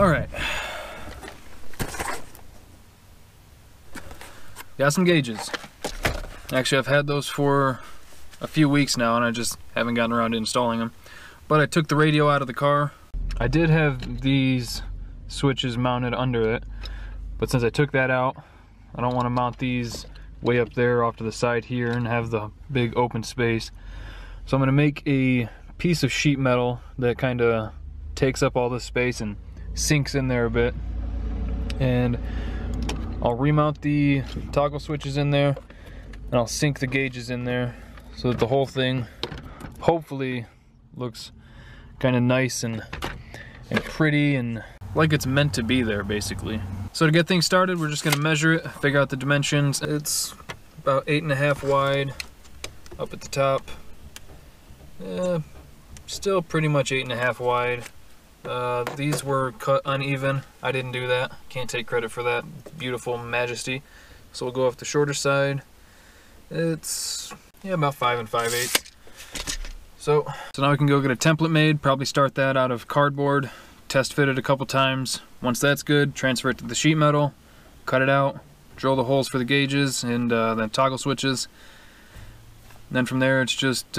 All right. Got some gauges. Actually, I've had those for a few weeks now and I just haven't gotten around to installing them. But I took the radio out of the car. I did have these switches mounted under it, but since I took that out, I don't want to mount these way up there off to the side here and have the big open space. So I'm going to make a piece of sheet metal that kind of takes up all this space and sinks in there a bit. And I'll remount the toggle switches in there and I'll sink the gauges in there so that the whole thing hopefully looks kind of nice and pretty and like it's meant to be there, basically. So to get things started, we're just going to measure it, figure out the dimensions. It's about 8.5 wide up at the top. Still pretty much 8.5 wide. These were cut uneven. I didn't do that. Can't take credit for that beautiful majesty. So we'll go off the shorter side. It's about 5 5/8. So now we can go get a template made, probably start that out of cardboard, test fit it a couple times. Once that's good, transfer it to the sheet metal, cut it out, drill the holes for the gauges and then toggle switches. And then from there it's just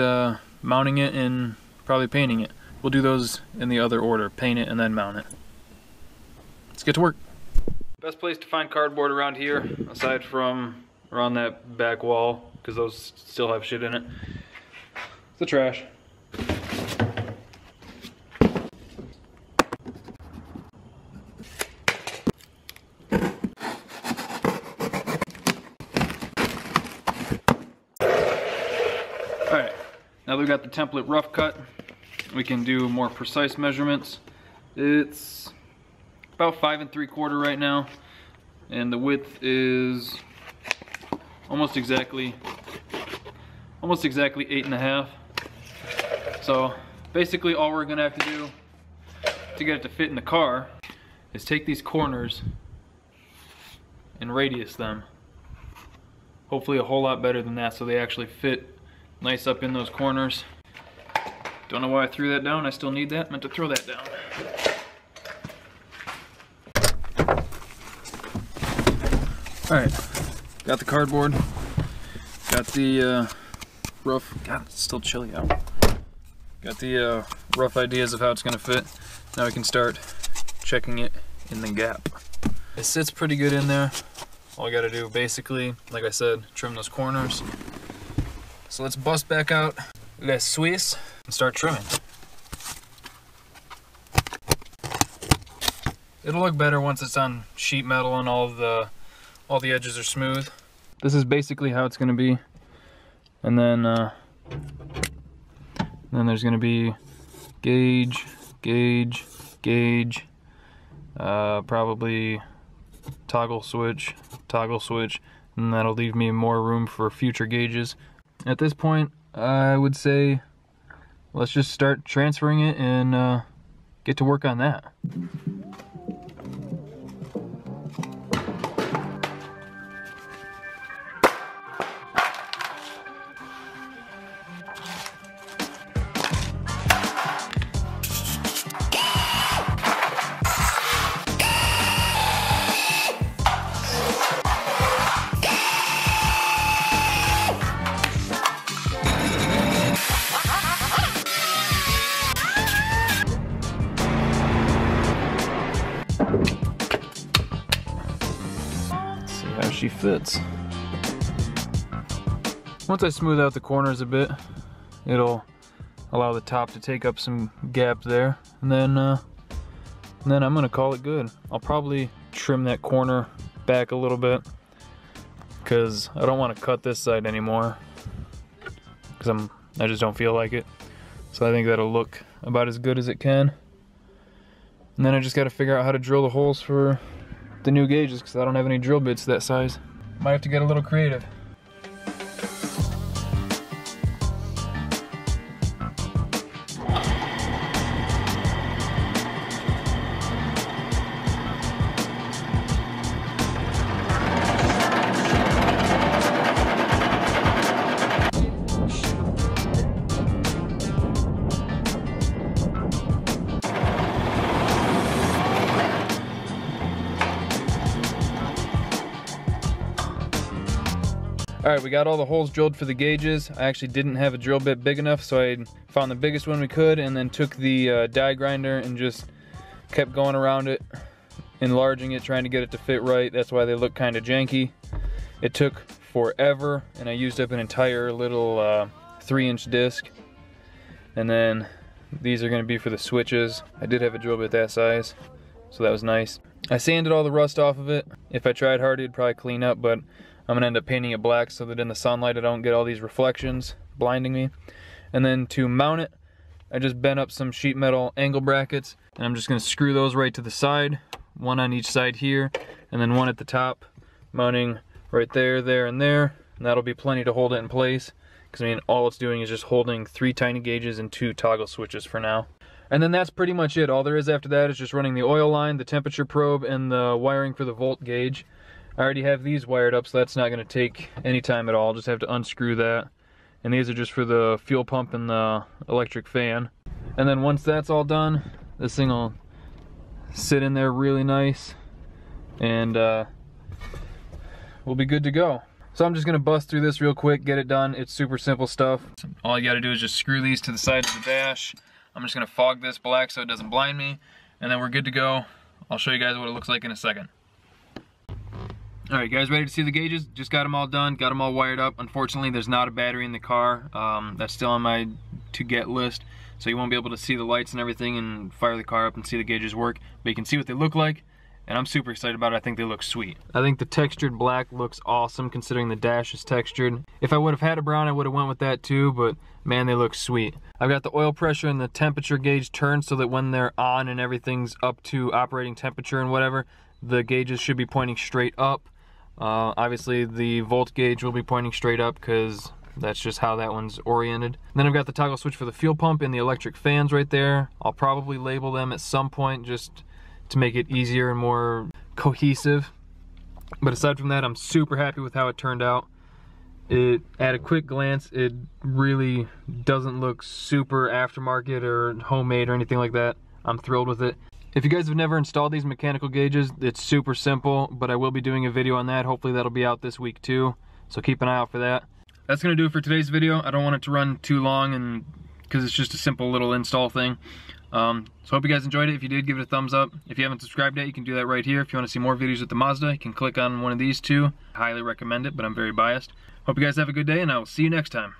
mounting it and probably painting it. We'll do those in the other order, paint it and then mount it. Let's get to work. Best place to find cardboard around here, aside from around that back wall, because those still have shit in it, it's the trash. Alright, now that we've got the template rough cut, we can do more precise measurements. It's about 5 3/4 right now, and the width is almost exactly 8.5. So basically all we're gonna have to do to get it to fit in the car is take these corners and radius them. Hopefully a whole lot better than that so they actually fit nice up in those corners. Don't know why I threw that down. I still need that. Meant to throw that down. Alright, got the cardboard, got the rough, God, it's still chilly out. Got the rough ideas of how it's gonna fit. Now we can start checking it in the gap. It sits pretty good in there. All I gotta do basically, like I said, trim those corners. So let's bust back out Les Suisses and start trimming. It'll look better once it's on sheet metal and all the edges are smooth. This is basically how it's gonna be. And then there's gonna be gauge, gauge, gauge, probably toggle switch, and that'll leave me more room for future gauges. At this point, I would say let's just start transferring it and get to work on that. How she fits. Once I smooth out the corners a bit, it'll allow the top to take up some gap there, and then I'm gonna call it good. I'll probably trim that corner back a little bit because I don't want to cut this side anymore because I just don't feel like it. So I think that'll look about as good as it can. And then I just got to figure out how to drill the holes for the new gauges because I don't have any drill bits that size. Might have to get a little creative. Alright, we got all the holes drilled for the gauges. I actually didn't have a drill bit big enough, so I found the biggest one we could and then took the die grinder and just kept going around it, enlarging it, trying to get it to fit right. That's why they look kind of janky. It took forever, and I used up an entire little 3-inch disc. And then these are going to be for the switches. I did have a drill bit that size, so that was nice. I sanded all the rust off of it. If I tried hard, it'd probably clean up, but I'm gonna end up painting it black so that in the sunlight I don't get all these reflections blinding me. And then to mount it, I just bent up some sheet metal angle brackets, and I'm just gonna screw those right to the side, one on each side here, and then one at the top, mounting right there, there, and there. And that'll be plenty to hold it in place, because I mean, all it's doing is just holding 3 tiny gauges and 2 toggle switches for now. And then that's pretty much it. All there is after that is just running the oil line, the temperature probe, and the wiring for the volt gauge. I already have these wired up, so that's not going to take any time at all. I'll just have to unscrew that. And these are just for the fuel pump and the electric fan. And then once that's all done, this thing will sit in there really nice, and we'll be good to go. So I'm just going to bust through this real quick, get it done. It's super simple stuff. All you got to do is just screw these to the side of the dash. I'm just going to fog this black so it doesn't blind me, and then we're good to go. I'll show you guys what it looks like in a second. Alright guys, ready to see the gauges? Just got them all done, got them all wired up. Unfortunately, there's not a battery in the car. That's still on my to-get list, so you won't be able to see the lights and everything and fire the car up and see the gauges work, but you can see what they look like, and I'm super excited about it. I think they look sweet. I think the textured black looks awesome considering the dash is textured. If I would have had a brown, I would have went with that too, but man, they look sweet. I've got the oil pressure and the temperature gauge turned so that when they're on and everything's up to operating temperature and whatever, the gauges should be pointing straight up. Obviously the volt gauge will be pointing straight up because that's just how that one's oriented. And then I've got the toggle switch for the fuel pump and the electric fans right there. I'll probably label them at some point just to make it easier and more cohesive. But aside from that, I'm super happy with how it turned out. At a quick glance, it really doesn't look super aftermarket or homemade or anything like that. I'm thrilled with it. If you guys have never installed these mechanical gauges, it's super simple, but I will be doing a video on that. Hopefully that'll be out this week too, so keep an eye out for that. That's gonna do it for today's video. I don't want it to run too long, and because it's just a simple little install thing. So hope you guys enjoyed it. If you did, give it a thumbs up. If you haven't subscribed yet, you can do that right here. If you want to see more videos with the Mazda, you can click on one of these two. I highly recommend it, but I'm very biased. Hope you guys have a good day, and I will see you next time.